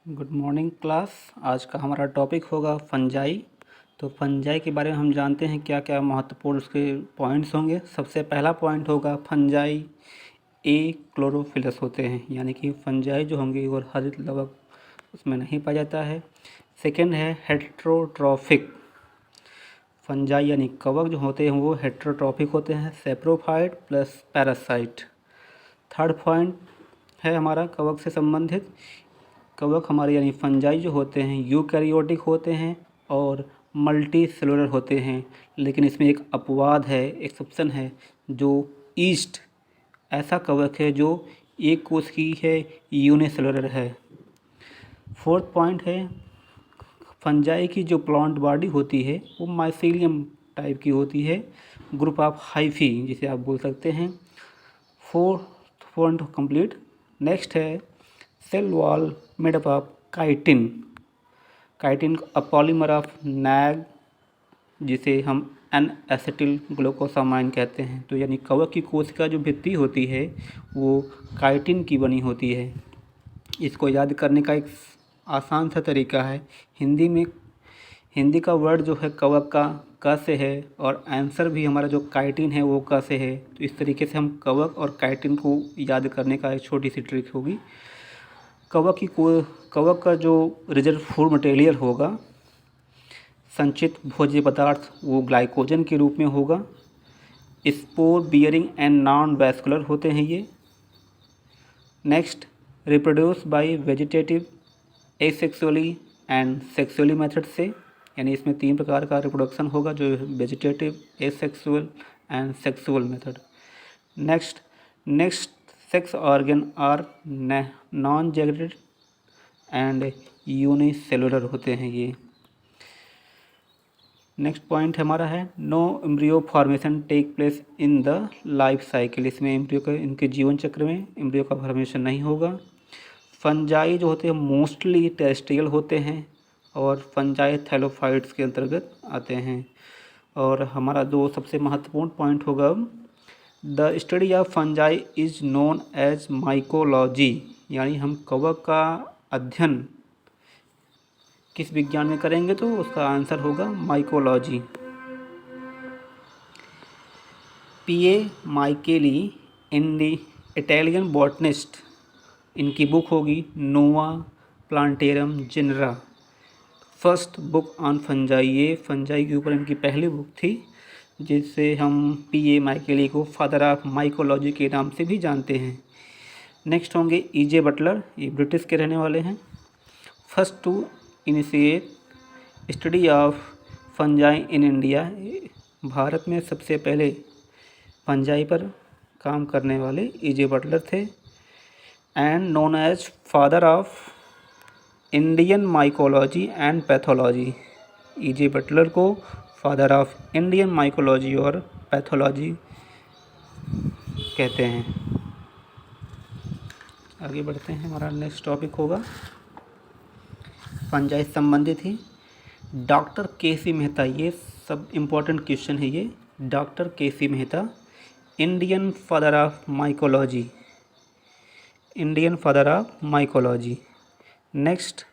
Good morning class. आज का हमारा टॉपिक होगा फंजाई। तो फंजाई के बारे में हम जानते हैं क्या क्या महत्वपूर्ण उसके पॉइंट्स होंगे। सबसे पहला पॉइंट होगा फंजाई ए क्लोरोफिलस होते हैं, यानी कि फंजाई जो होंगे वो हरित लवक उसमें नहीं पाया जाता है। सेकंड है हेट्रोट्रॉफिक। फंजाई यानी कवक जो होते हैं वो हेट्रोट्रॉफिक होते हैं, saprophyte plus parasite. Third point है हमारा कवक से संबंधित, कवक हमारे यानी फंजाई जो होते हैं यूकैरियोटिक होते हैं और मल्टी सेलुलर होते हैं, लेकिन इसमें एक अपवाद है, एक्सेप्शन है, जो ईस्ट ऐसा कवक है जो एक कोशिकीय है, यूनिसेलुलर है। फोर्थ पॉइंट है फंजाई की जो प्लांट बॉडी होती है वो माइसीलियम टाइप की होती है, ग्रुप ऑफ हाइफी जिसे आप बोल सकते हैं। Fourth point complete. नेक्स्ट है cell wall made up of chitin. Chitin a polymer of NAG जिसे हम एन एसिटिल ग्लूकोसामाइन कहते हैं। तो यानी कवक की कोशिका जो भित्ति होती है वो काइटिन की बनी होती है। इसको याद करने का एक आसान सा तरीका है, हिंदी का वर्ड जो है कवक का क से है और आंसर भी हमारा जो काइटिन है वो क से है। तो इस तरीके से हम कवक और काइटिन को याद करने का एक छोटी सी ट्रिक होगी। कवक का जो रिजर्व फूड मटेरियल होगा, संचित भोज्य पदार्थ, वो ग्लाइकोजन के रूप में होगा। Spore bearing and non vascular होते हैं ये। Next reproduce by vegetative asexually and sexually method से, यानी इसमें 3 प्रकार का रिप्रोडक्शन होगा, जो vegetative, asexual and sexual method. Next sex organ are non jacketed and unicellular होते हैं ये। नेक्स्ट पॉइंट हमारा है no embryo formation take place in the life cycle. इसमें एम्ब्रियो का इनके जीवन चक्र में एम्ब्रियो का फॉर्मेशन नहीं होगा। फंजाई जो होते हैं मोस्टली टेरेस्ट्रियल होते हैं और फंजाई थैलोफाइट्स के अंतर्गत आते हैं। और हमारा जो सबसे महत्वपूर्ण पॉइंट होगा, the study of fungi is known as mycology, यानी हम कवक का अध्ययन किस विज्ञान में करेंगे तो उसका आंसर होगा माइकोलॉजी। पीए माइकेली इंडी इटालियन बॉटनिस्ट, इनकी बुक होगी Nova Plantarum Genera, first book on fungi. ये फंजाई के ऊपर इनकी पहली बुक थी, जिससे हम पीए माइकेली को फादर ऑफ माइकोलॉजी के नाम से भी जानते हैं। नेक्स्ट होंगे ईजे बटलर, ये ब्रिटिश के रहने वाले हैं। First to initiate study of fungi in India, Bharat में सबसे पहले फंजाई पर काम करने वाले ईजे बटलर थे। And known as father of Indian mycology and pathology, E J Butler को फादर ऑफ इंडियन माइकोलॉजी और पैथोलॉजी कहते हैं। आगे बढ़ते हैं, हमारा नेक्स्ट टॉपिक होगा फंजाई संबंधित ही डॉक्टर के सी मेहता। ये सब इम्पोर्टेंट क्वेश्चन है ये। Doctor K C Mehta Indian father of mycology, Indian father of mycology. Next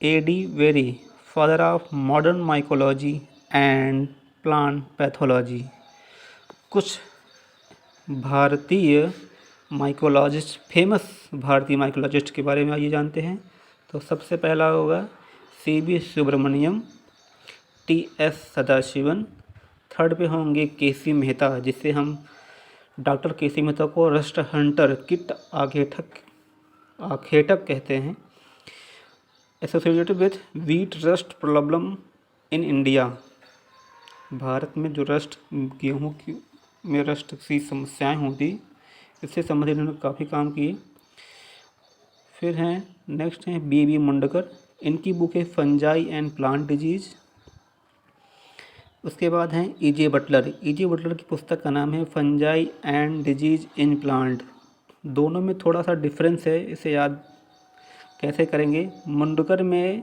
A D Bary, father of modern mycology and plant pathology. कुछ भारतीय माइकोलॉजिस्ट, फेमस भारतीय mycologist के बारे में आइए जानते हैं। तो सबसे पहला होगा C B Subramaniam, T S Sadasivan. Third पे होंगे केसी मेहता, जिससे हम डॉक्टर केसी मेहता को रस्ट हंटर किट आखेटक कहते हैं। Associated with wheat rust problem in India, Bharat में जो रस्ट, गेहूँ की में रस्ट की समस्याएं होती, इससे संबंधित उन्होंने काफ़ी काम किए। फिर हैं नेक्स्ट हैं बी मुंडकर, इनकी बुक है फंजाई एंड प्लांट डिजीज़। उसके बाद हैं ईजे बटलर, ईजे बटलर की पुस्तक का नाम है fungi and disease in plant. दोनों में थोड़ा सा डिफरेंस है, इसे याद कैसे करेंगे। मुंडकर में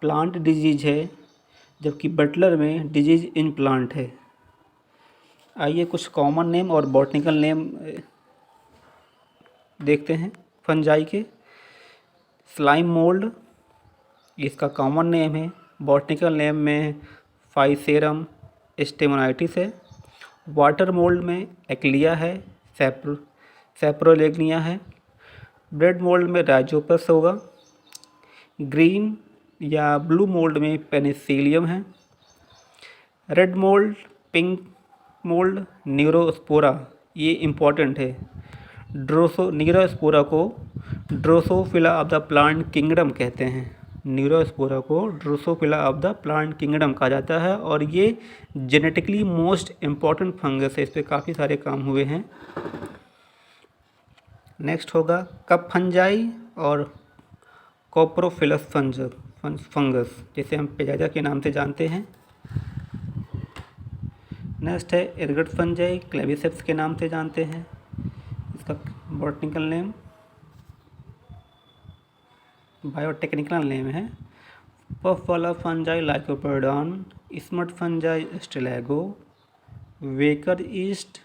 प्लांट डिजीज है, जबकि बटलर में डिजीज इन प्लांट है। आइए कुछ कॉमन नेम और बॉटनिकल नेम देखते हैं फंजाई के। स्लाइम मोल्ड, इसका कॉमन नेम है, बॉटनिकल नेम में फाइसेरम स्टेमोनाइटिस है। वाटर मोल्ड में एक्लिया है, सेप्रोलेग्निया है। ब्रेड मोल्ड में राइजोपस होगा। ग्रीन या ब्लू मोल्ड में पेनिसिलियम है। Red mould, pink mould, Neurospora, ये इम्पॉर्टेंट है। न्यूरोस्पोरा को Drosophila of the plant kingdom कहते हैं। न्यूरोस्पोरा को Drosophila of the plant kingdom कहा जाता है और ये जेनेटिकली मोस्ट इम्पॉर्टेंट फंगस है, इस पर काफ़ी सारे काम हुए हैं। नेक्स्ट होगा कप फंजाई और कोप्रोफिलस फंगस, जिसे हम पेजाजा के नाम से जानते हैं। नेक्स्ट है एर्गट फंजाई, क्लेविसेप्स के नाम से जानते हैं, इसका बॉटनिकल नेम, बायोटेक्निकल नेम है पफ वाला fungi Lycoperdon, smut fungi Ustilago, baker yeast,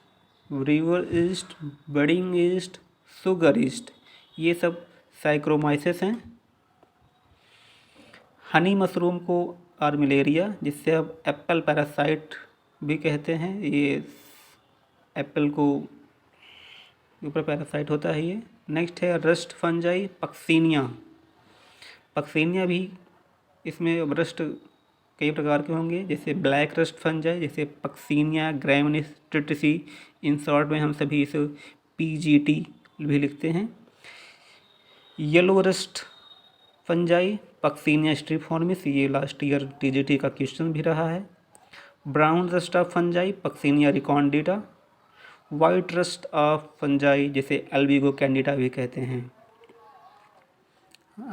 brewer yeast, budding yeast, sugar yeast, ये सब साइक्रोमाइसिस हैं। हनी मशरूम को आर्मिलेरिया, जिससे अब एप्पल पैरासाइट भी कहते हैं, ये एप्पल को ऊपर पैरासाइट होता है ये। नेक्स्ट है रस्ट फंजाई पक्सीनिया, पक्सीनिया भी इसमें रस्ट कई प्रकार के होंगे, जैसे ब्लैक रस्ट फंजाई, जैसे पक्सीनिया ग्रामिनिस्टिसी, इन शॉर्ट में हम सभी इसे PGT भी लिखते हैं। येलो रस्ट फंजाई पक्सीनिया स्ट्रीफॉर्मिस, ये लास्ट ईयर TGT का क्वेश्चन भी रहा है। Brown rust of fungi Puccinia recondita, white rust of fungi जिसे एल्बिगो कैंडिडा भी कहते हैं।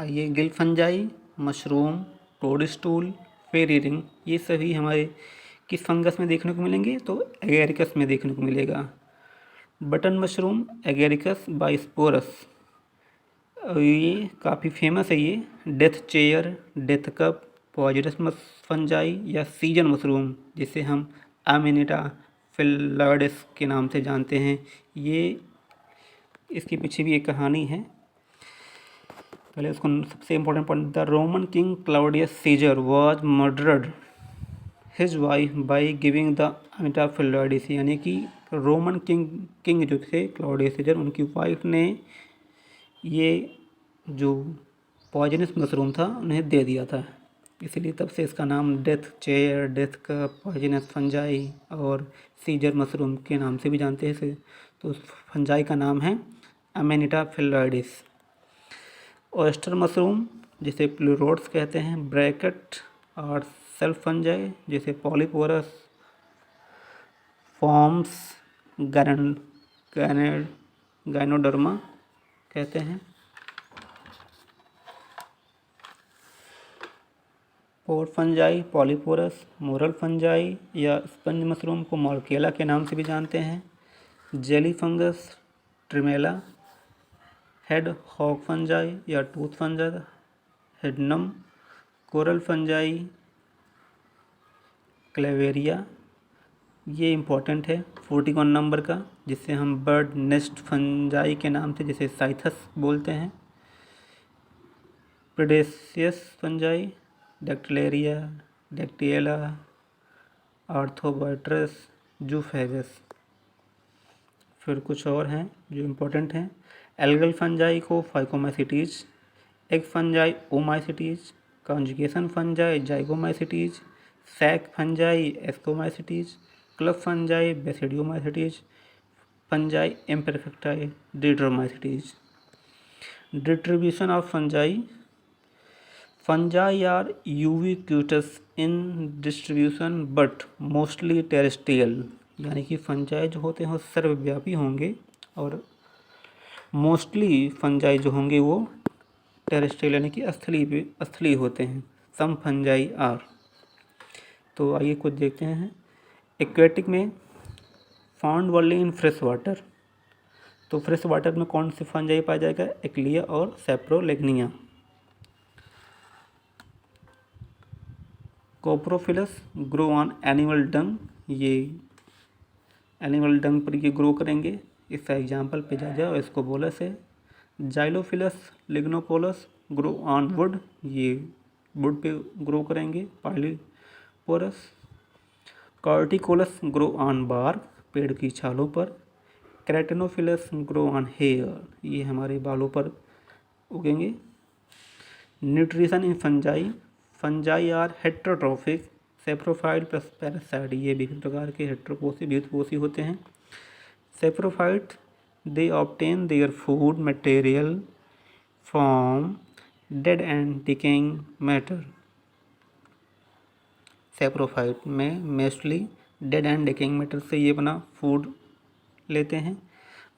ये गिल फंजाई, मशरूम, टोडस्टूल, फेरी रिंग, ये सभी हमारे किस फंगस में देखने को मिलेंगे, तो एगेरिकस में देखने को मिलेगा। बटन मशरूम एगेरिकस बाइस्पोरस, ये काफ़ी फेमस है, ये death chair, death cup, poisonous fungi या सीजन मशरूम, जिसे हम अमेनिटा फिलोइडेस के नाम से जानते हैं। ये इसके पीछे भी एक कहानी है, पहले उसको सबसे important point, the Roman king Claudius Caesar was murdered his wife by giving the Amanita phalloides, यानी कि रोमन किंग जो थे क्लाउडियस सीजर, उनकी वाइफ ने ये जो पॉइजनस मशरूम था उन्हें दे दिया था, इसलिए तब से इसका नाम death chair, death cup, poisonous fungi और सीजर मशरूम के नाम से भी जानते हैं इसे। तो उस फंजाई का नाम है अमेनिटा फिलोइडिस। ऑयस्टर मशरूम जिसे प्लूरोड्स कहते हैं, ब्रैकेट और सेल्फ फंजाई जिसे पॉलीपोरस, फॉर्म्स, गाइनोडर्मा कहते हैं। Pore fungi Polyporus, morel fungi या स्पंज मशरूम को मॉर्केला के नाम से भी जानते हैं। Jelly fungus Tremella, hedgehog fungi या tooth fungi Hydnum, coral fungi Clavaria, ये इम्पोर्टेंट है 41 नंबर का, जिसे हम बर्ड नेस्ट फंजाई के नाम से जैसे साइथस बोलते हैं। Predacious fungi Dactylaria, Dactylella, Arthrobotrys, Zoophagus. फिर कुछ और हैं जो इम्पोर्टेंट हैं, एल्गल फंजाई को Phycomycetes, egg fungi Oomycetes, conjugation fungi Zygomycetes, sac fungi Ascomycetes, club fungi Basidiomycetes, fungi imperfecti Deuteromycetes. Distribution of fungi, fungi are ubiquitous in distribution but mostly terrestrial, यानी कि fungi जो होते हैं वो सर्वव्यापी होंगे और मोस्टली फंजाई जो होंगे वो टेरेस्ट्रियल यानी कि स्थलीय होते हैं। सम फंजाई आर। तो आइए कुछ देखते हैं। एक्वेटिक में found only in fresh water, तो फ्रेश वाटर में कौन से फंजाई पाया जाएगा, एक्लिया और सेप्रोलेग्निया। कोप्रोफिलस ग्रो ऑन एनिमल डंग, ये एनिमल डंग पर ये ग्रो करेंगे, इसका एग्जाम्पल पेजाजा और स्कोबोलस है। जाइलोफिलस लिग्नोपोलस ग्रो ऑन वुड, ये वुड पे ग्रो करेंगे। पाइलिपोरस कॉर्टिकोलस ग्रो ऑन बार्क, पेड़ की छालों पर। क्रेटेनोफिलस ग्रो ऑन हेयर, ये हमारे बालों पर उगेंगे। Nutrition in fungi, fungi are heterotrophic saprophyte plus parasite, ये विभिन्न प्रकार के हेट्रोपोसी द्विपोषी होते हैं। Saprophyte they obtain their food material from dead and decaying matter. Saprophyte में mostly dead and decaying matter से ये अपना फूड लेते हैं।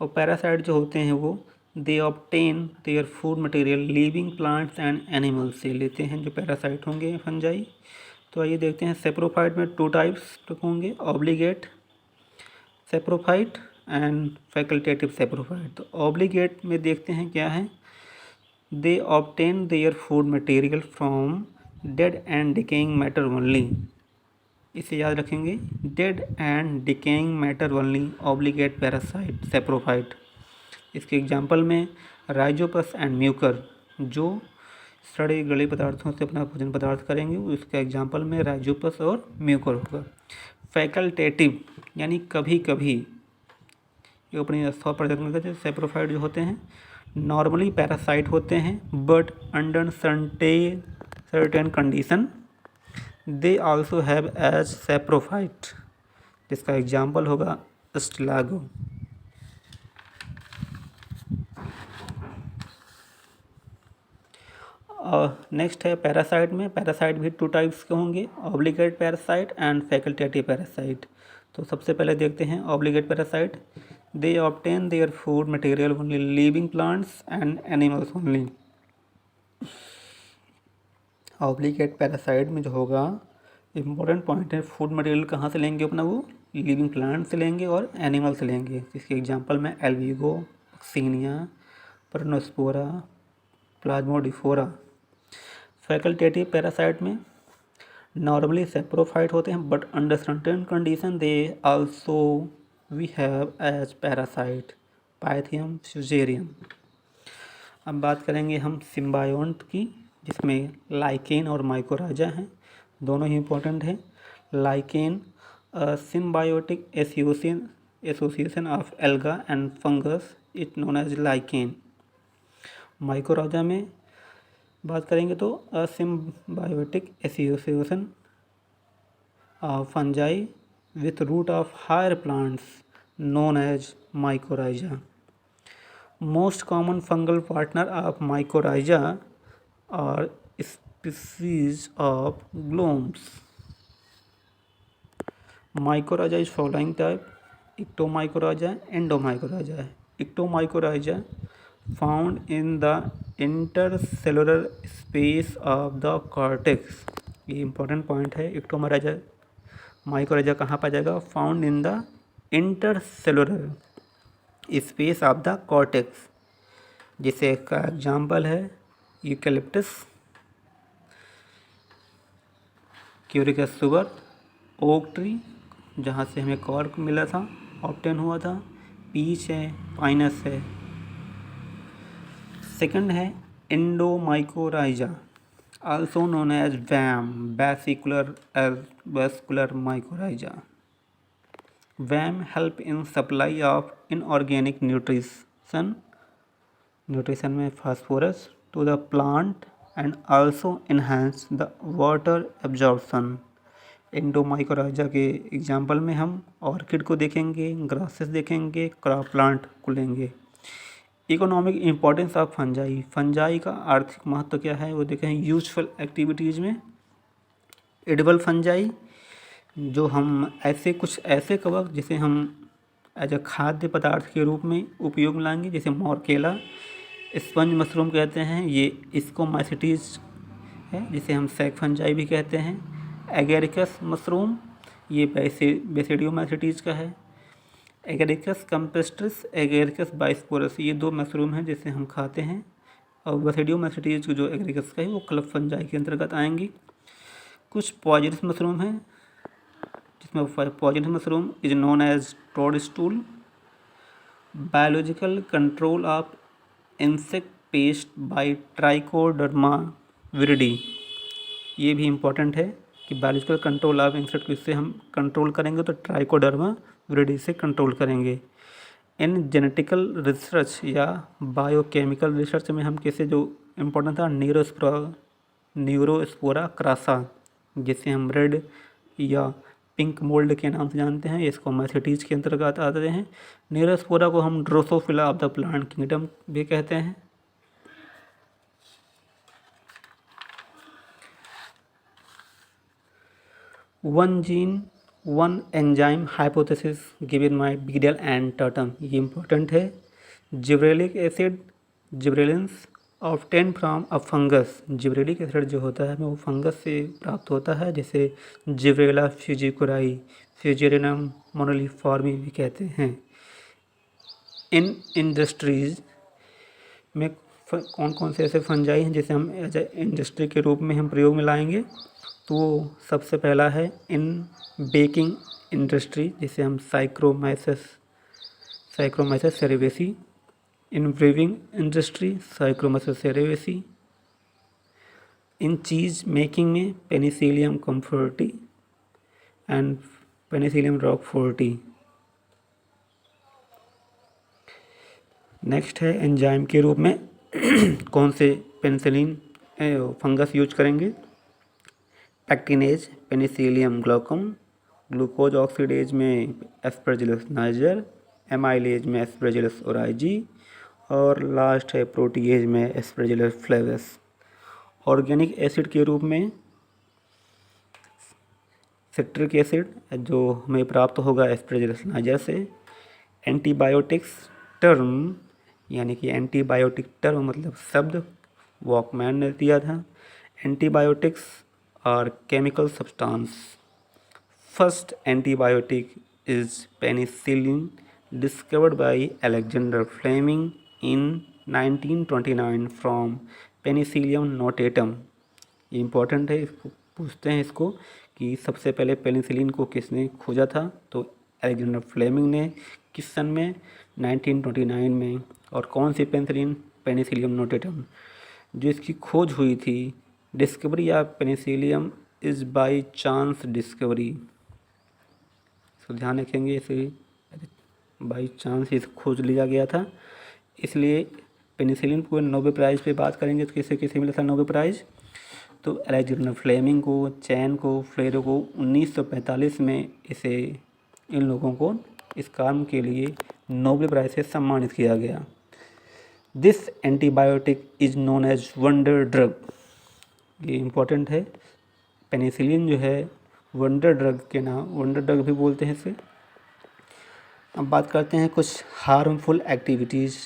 और पैरासाइट जो होते हैं वो they obtain their food material living plants and animals से लेते हैं जो पैरासाइट होंगे फंजाई। तो आइए देखते हैं सेप्रोफाइट में 2 टाइप्स होंगे, obligate saprophyte and facultative saprophyte. तो ऑब्लिगेट में देखते हैं क्या है, they obtain their food material from dead and decaying matter only, इसे याद रखेंगे, dead and decaying matter only obligate parasite saprophyte. इसके एग्जाम्पल में राइजोपस एंड म्यूकर, जो सड़े गले पदार्थों से अपना भोजन पदार्थ करेंगे, उसका एग्जाम्पल में राइजोपस और म्यूकर होगा। फैकल्टेटिव यानी कभी कभी, ये अपनी 100% के सेप्रोफाइट जो होते हैं नॉर्मली पैरासाइट होते हैं, but under certain condition they also have as saprophyte, जिसका एग्जाम्पल होगा स्टिलागो। नेक्स्ट है पैरासाइट में, पैरासाइट भी 2 टाइप्स के होंगे, obligate parasite and facultative parasite. तो सबसे पहले देखते हैं obligate parasite, they obtain their food material only living plants and animals only. Obligate parasite में जो होगा इम्पोर्टेंट पॉइंट है, फूड मटेरियल कहाँ से लेंगे अपना, वो लिविंग प्लांट से लेंगे और एनिमल से लेंगे। इसके एग्जांपल में एल्विगो, एक्सीनिया, परनोस्पोरा, प्लाज्मोडिफोरा। फैकल्टेटिव पैरासाइट में नॉर्मली सेप्रोफाइट होते हैं, but under certain condition they also we have as parasite Pythium Fusarium. अब बात करेंगे हम सिम्बायोंट की, जिसमें लाइकेन और माइकोराइजा हैं, दोनों ही इम्पोर्टेंट हैं। Lichen symbiotic association of alga and fungus it known as lichen. Mycorrhiza में बात करेंगे तो symbiotic association of fungi with root of higher plants known as mycorrhiza. Most common fungal partner of mycorrhiza और species of gnomes. Mycorrhiza is following type: ectomycorrhiza, endomycorrhiza. Ectomycorrhiza found in the intercellular space of the cortex. ये important point है, ectomycorrhiza mycorrhiza कहाँ पाया जाएगा, found in the intercellular space of the cortex, जिसे का example है eucalyptus, क्यूरिकस sugar, oak tree जहाँ से हमें कॉर्क मिला था, ऑब्टेन हुआ था, पीच है, पाइनस है। सेकंड है एंडोमाइकोराइजा also known as VAM, vascular mycorrhiza. VAM help in supply of inorganic nutrition में phosphorus to the plant and also enhance the water absorption. एंडोमाइकोराइजा के एग्जाम्पल में हम ऑर्किड को देखेंगे, ग्रासेस देखेंगे, क्रॉप प्लांट को लेंगे। Economic importance of fungi, fungi का आर्थिक महत्व क्या है वो देखें। यूजफुल एक्टिविटीज़ में एडिबल फंजाई, जो हम कुछ ऐसे कवक जिसे हम एज अ खाद्य पदार्थ के रूप में उपयोग में लाएंगे, जैसे मोरकेला, स्पंज मशरूम कहते हैं, ये स्कोमाइसिटीज है जिसे हम सैक फंजाई भी कहते हैं। एगेरिकस मशरूम, ये बेसिडियोमाइसिटीज का है। एगेरिकस कैम्पेस्ट्रिस, एगेरिकस बाइस्पोरस, ये 2 मशरूम हैं जिसे हम खाते हैं। और बेसिडियोमाइसिटीज जो एगेरिकस का है वो क्लब फंजाई के अंतर्गत आएंगी। कुछ पॉइजनस मशरूम हैं जिसमें poisonous mushroom is known as toadstool. Biological control of insect pest by Trichoderma viride. ये भी इम्पोर्टेंट है कि बायोलॉजिकल कंट्रोल ऑफ इंसेक्ट इससे हम कंट्रोल करेंगे तो ट्राइकोडर्मा विरिडी से कंट्रोल करेंगे। इन जेनेटिकल रिसर्च या बायोकेमिकल रिसर्च में हम कैसे जो इम्पोर्टेंट था न्यूरोस्पोरा क्रासा, जिसे हम रेड या पिंक मोल्ड के नाम से जानते हैं, इसको माइसेटीज के अंतर्गत आते हैं। न्यूरोस्पोरा को हम Drosophila of the plant kingdom भी कहते हैं। One gene one enzyme hypothesis given by Beadle and tertian, ये इम्पोर्टेंट है। Gibberellic acid gibberellins obtain from a fungus, gibberellic acid जो होता है वो फंगस से प्राप्त होता है, जैसे जिब्रेला फ्यूजिकुराई, फ्यूजेरिनम मोनोलिफॉर्मी भी कहते हैं। इन इंडस्ट्रीज में कौन कौन से ऐसे फंजाई हैं जिसे हम एज ए इंडस्ट्री के रूप में हम प्रयोग में लाएंगे, तो वो सबसे पहला है इन बेकिंग इंडस्ट्री, जिसे हम साइक्रोमाइसेस सेरेवेसी। इन ब्रीविंग इंडस्ट्री साइक्रोमाइसेस सेरेवेसी। इन चीज़ मेकिंग में Penicillium कम्फर्टी and Penicillium Roquefort. Next है एंजाइम के रूप में कौन से पेनिसिलिन फंगस यूज करेंगे। Pectinase Penicillium glaucum, glucose oxidase में एस्परजिलस नाइजर, एमाइलेज में एस्परजिलस ओराइजी और लास्ट है प्रोटीएज में एस्परजिलस फ्लेवस। ऑर्गेनिक एसिड के रूप में सिट्रिक एसिड जो हमें प्राप्त होगा एस्परजिलस नाइजर से। एंटीबायोटिक्स टर्म यानी कि एंटीबायोटिक टर्म मतलब शब्द वॉकमैन ने दिया था। Antibiotics are chemical substance. First antibiotic is penicillin discovered by Alexander Fleming in 1929 from Penicillium notatum. ये इम्पोर्टेंट है, इसको पूछते हैं इसको कि सबसे पहले पेनिसिलिन को किसने खोजा था, तो अलेक्जेंडर फ्लेमिंग ने। किस सन में, 1929 में। और कौन सी पेनिसिलिन, पेनिसिलियम नोटेटम। जो इसकी खोज हुई थी, डिस्कवरी या Penicillium is by chance discovery, इसको ध्यान रखेंगे, इसे बाई चांस इस खोज लिया गया था। इसलिए पेनिसिलिन को नोबेल प्राइज़ पे बात करेंगे तो किसे किसे मिला था नोबेल प्राइज़, तो अलेक्जेंडर फ्लेमिंग को, चैन को, फ्लेरो को 1945 में इसे इन लोगों को इस काम के लिए नोबेल प्राइज़ से सम्मानित किया गया। This antibiotic is known as wonder drug, ये इम्पोर्टेंट है। पेनिसिलिन जो है वंडर ड्रग के नाम, वंडर ड्रग भी बोलते हैं इसे। अब बात करते हैं कुछ हार्मफुल एक्टिविटीज़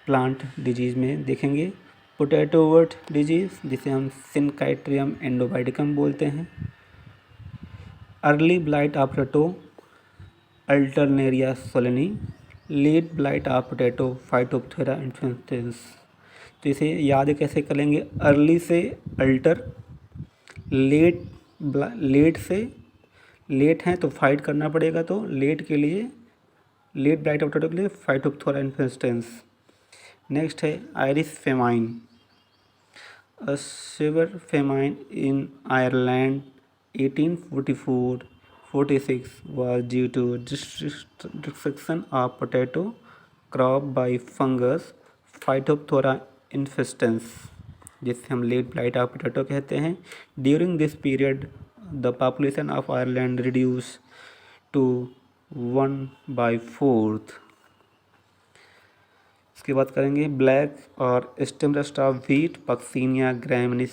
प्लांट डिजीज़ में देखेंगे। पोटैटो वर्ट डिजीज़ जिसे हम सिनकाइट्रियम एंडोबाइटिकम बोलते हैं। Early blight of potato Alternaria solani. Late blight of potato Phytophthora infestans. तो इसे याद कैसे करेंगे, अर्ली से अल्टर, लेट से, लेट हैं तो फाइट करना पड़ेगा, तो लेट के लिए, लेट ब्लाइट ऑफ पोटैटो के लिए फाइटोप्थेरा इन्फेस्टेंस। नेक्स्ट है Irish famine. A severe famine in Ireland 1844-46 was due to destruction of potato crop by fungus Phytophthora infestans, जिसे हम लेट ब्लाइट ऑफ पोटैटो कहते हैं। During this period the population of Ireland reduce to 1/4। इसकी बात करेंगे black और stem rust of wheat Puccinia graminis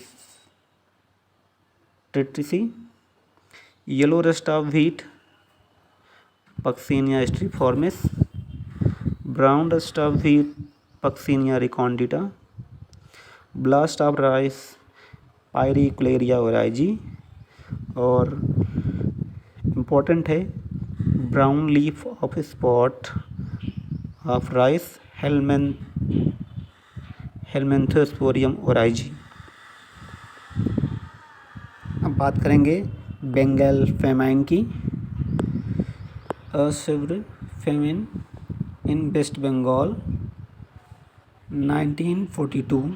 tritici. Yellow rust of wheat Puccinia striiformis. Brown rust of wheat Puccinia recondita. Blast of rice Pyricularia oryzae. और important है brown leaf of spot of rice Helminthosporium oryzae. अब बात करेंगे Bengal famine की। A severe famine in West Bengal 1942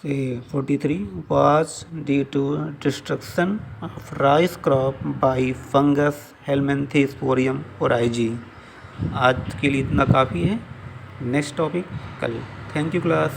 से 43 was due to destruction of rice crop by fungus Helminthsporium oryzae। आज के लिए इतना काफ़ी है। नेक्स्ट टॉपिक कल। Thank you class.